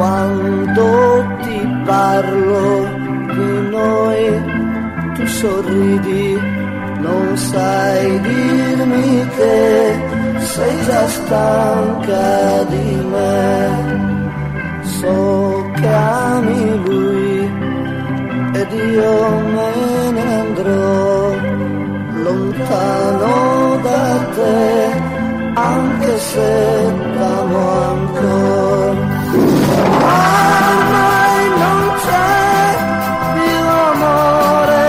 Quando ti parlo di noi, tu sorridi, non sai dirmi che sei già stanca di me. So che ami lui ed io me ne andrò lontano da te, anche se t'amo ancora. Ormai non c'è più amore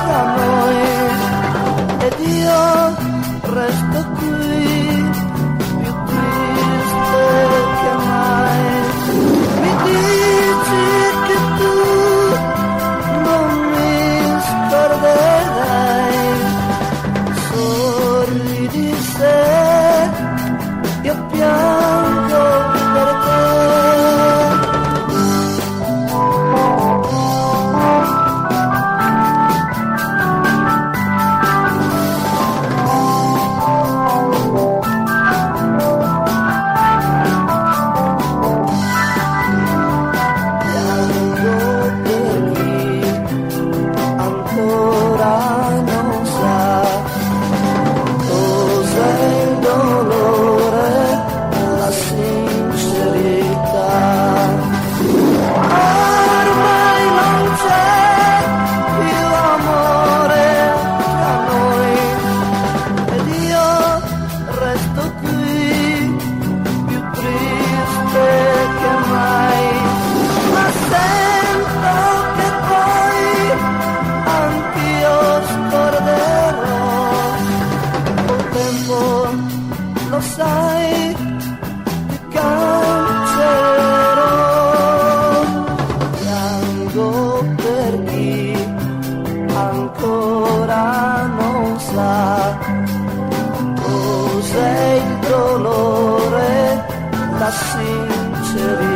tra noi ed io resto qui più triste che mai. Mi dici che tu non mi scorderai, sorridi se io piango per te. Lo sai, ti cancellerò. Piango per chi ancora non sa cos'è il dolore, la sincerità.